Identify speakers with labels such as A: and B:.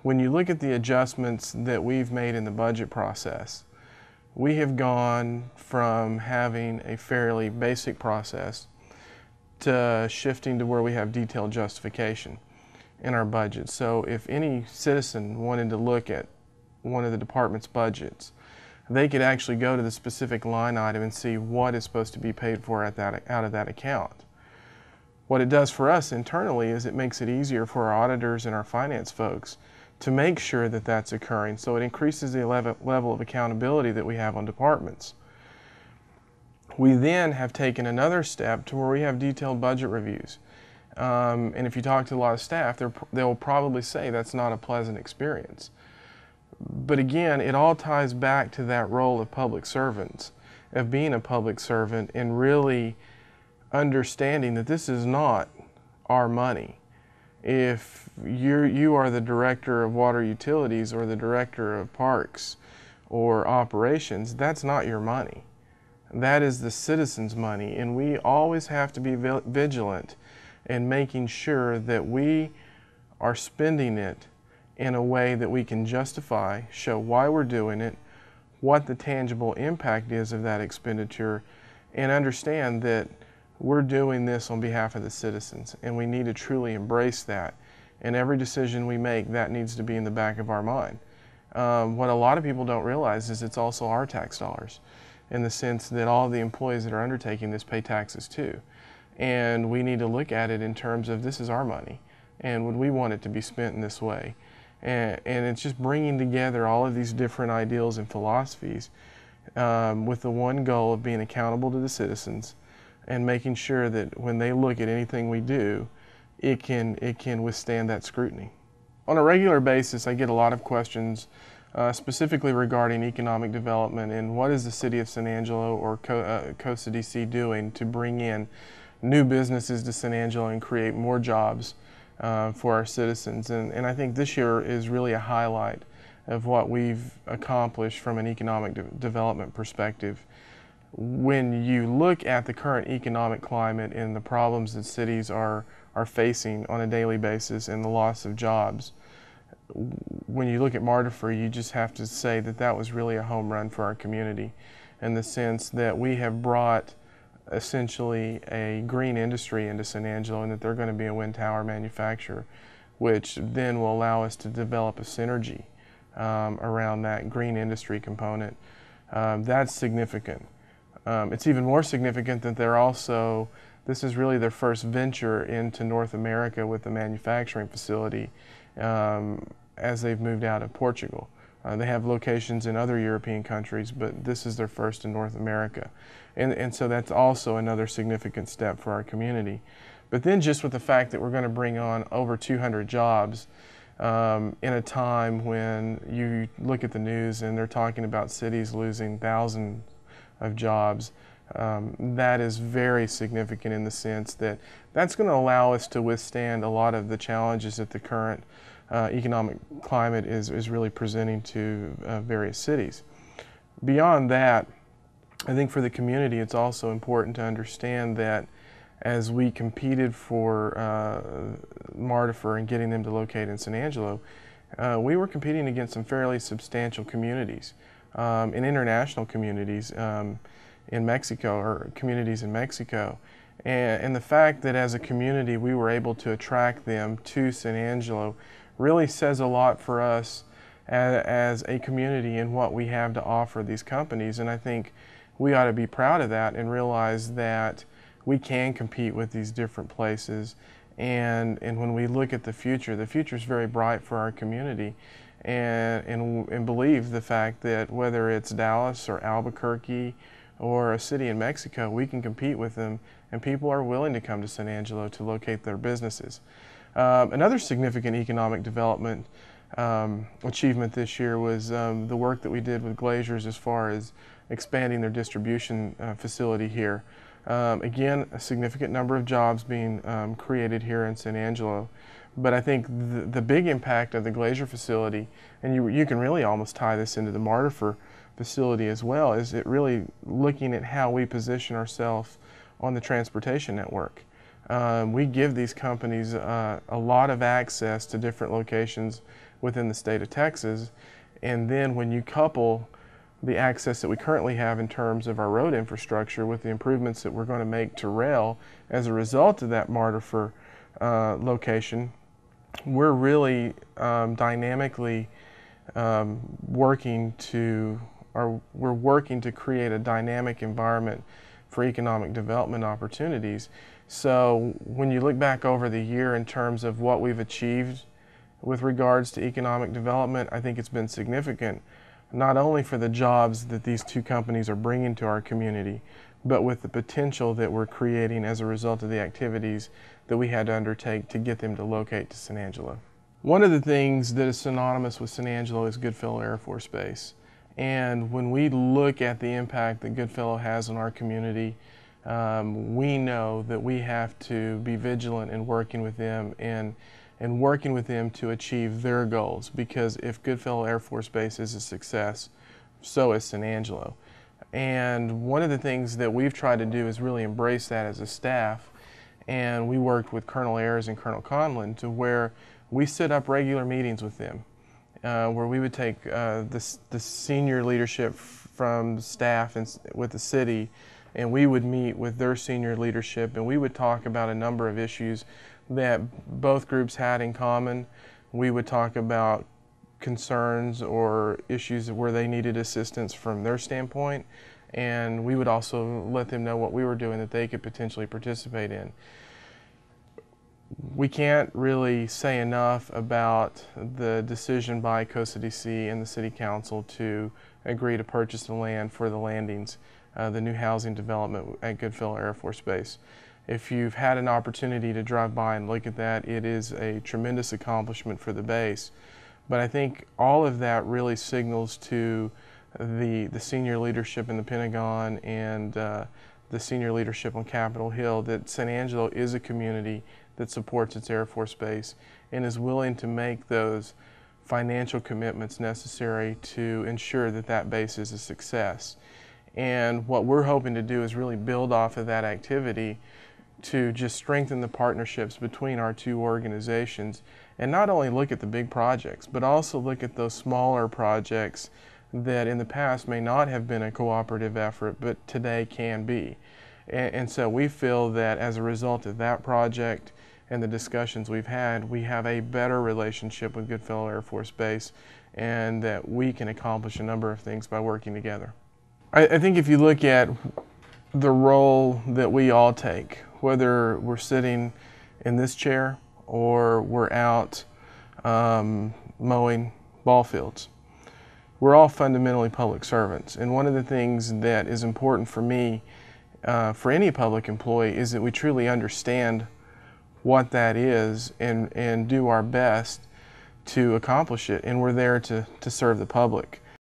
A: when you look at the adjustments that we've made in the budget process, we have gone from having a fairly basic process to shifting to where we have detailed justification in our budget. So if any citizen wanted to look at one of the department's budgets, they could actually go to the specific line item and see what is supposed to be paid for out of that account. What it does for us internally is it makes it easier for our auditors and our finance folks to make sure that that's occurring. So it increases the level of accountability that we have on departments. We then have taken another step to where we have detailed budget reviews. And if you talk to a lot of staff, they'll probably say that's not a pleasant experience. But again, it all ties back to that role of public servants, of being a public servant and really understanding that this is not our money. If you are the director of water utilities or the director of parks or operations, that's not your money. That is the citizens' money, and we always have to be vigilant in making sure that we are spending it in a way that we can justify, show why we're doing it, what the tangible impact is of that expenditure, and understand that we're doing this on behalf of the citizens, and we need to truly embrace that. And every decision we make, that needs to be in the back of our mind. What a lot of people don't realize is it's also our tax dollars, in the sense that all the employees that are undertaking this pay taxes too. And we need to look at it in terms of this is our money, and would we want it to be spent in this way? And it's just bringing together all of these different ideals and philosophies with the one goal of being accountable to the citizens and making sure that when they look at anything we do, it can withstand that scrutiny. On a regular basis, I get a lot of questions specifically regarding economic development and what is the City of San Angelo or Costa DC doing to bring in new businesses to San Angelo and create more jobs for our citizens. And I think this year is really a highlight of what we've accomplished from an economic development perspective. When you look at the current economic climate and the problems that cities are facing on a daily basis and the loss of jobs, when you look at Martifer, you just have to say that that was really a home run for our community, in the sense that we have brought essentially a green industry into San Angelo, and that they're going to be a wind tower manufacturer, which then will allow us to develop a synergy around that green industry component. That's significant. It's even more significant that this is really their first venture into North America with the manufacturing facility as they've moved out of Portugal. They have locations in other European countries, but this is their first in North America. And so that's also another significant step for our community. But then just with the fact that we're going to bring on over 200 jobs in a time when you look at the news and they're talking about cities losing thousands of jobs, that is very significant in the sense that that's going to allow us to withstand a lot of the challenges that the current economic climate is really presenting to various cities. Beyond that, I think for the community it's also important to understand that as we competed for Martifer and getting them to locate in San Angelo, we were competing against some fairly substantial communities and international communities in Mexico, or communities in Mexico. And the fact that as a community we were able to attract them to San Angelo really says a lot for us as a community and what we have to offer these companies. And I think we ought to be proud of that and realize that we can compete with these different places. And when we look at the future is very bright for our community. And believe the fact that whether it's Dallas or Albuquerque or a city in Mexico, we can compete with them, and people are willing to come to San Angelo to locate their businesses. Another significant economic development achievement this year was the work that we did with Glaciers as far as expanding their distribution facility here. Again, a significant number of jobs being created here in San Angelo. But I think the big impact of the Glacier facility, and you can really almost tie this into the Martifer facility as well, is it really looking at how we position ourselves on the transportation network. We give these companies a lot of access to different locations within the state of Texas. And then when you couple the access that we currently have in terms of our road infrastructure with the improvements that we're going to make to rail as a result of that Martifer location, we're really dynamically working to create a dynamic environment for economic development opportunities. So when you look back over the year in terms of what we've achieved with regards to economic development, I think it's been significant, not only for the jobs that these two companies are bringing to our community, but with the potential that we're creating as a result of the activities that we had to undertake to get them to locate to San Angelo. One of the things that is synonymous with San Angelo is Goodfellow Air Force Base. And when we look at the impact that Goodfellow has on our community, we know that we have to be vigilant in working with them and working with them to achieve their goals, because if Goodfellow Air Force Base is a success, so is San Angelo. And one of the things that we've tried to do is really embrace that as a staff, and we worked with Colonel Ayers and Colonel Conlon to where we set up regular meetings with them, where we would take the senior leadership from staff and with the city, and we would meet with their senior leadership, and we would talk about a number of issues that both groups had in common. We would talk about concerns or issues where they needed assistance from their standpoint, and we would also let them know what we were doing that they could potentially participate in. We can't really say enough about the decision by COSA-DC and the City Council to agree to purchase the land for the landings, the new housing development at Goodfellow Air Force Base. If you've had an opportunity to drive by and look at that, it is a tremendous accomplishment for the base. But I think all of that really signals to the senior leadership in the Pentagon and the senior leadership on Capitol Hill that San Angelo is a community that supports its Air Force Base and is willing to make those financial commitments necessary to ensure that that base is a success. And what we're hoping to do is really build off of that activity to just strengthen the partnerships between our two organizations, and not only look at the big projects, but also look at those smaller projects that in the past may not have been a cooperative effort, but today can be. And so we feel that as a result of that project and the discussions we've had, we have a better relationship with Goodfellow Air Force Base, and that we can accomplish a number of things by working together. I think if you look at the role that we all take, whether we're sitting in this chair or we're out mowing ball fields, we're all fundamentally public servants. And one of the things that is important for me, for any public employee, is that we truly understand what that is and do our best to accomplish it. And we're there to serve the public.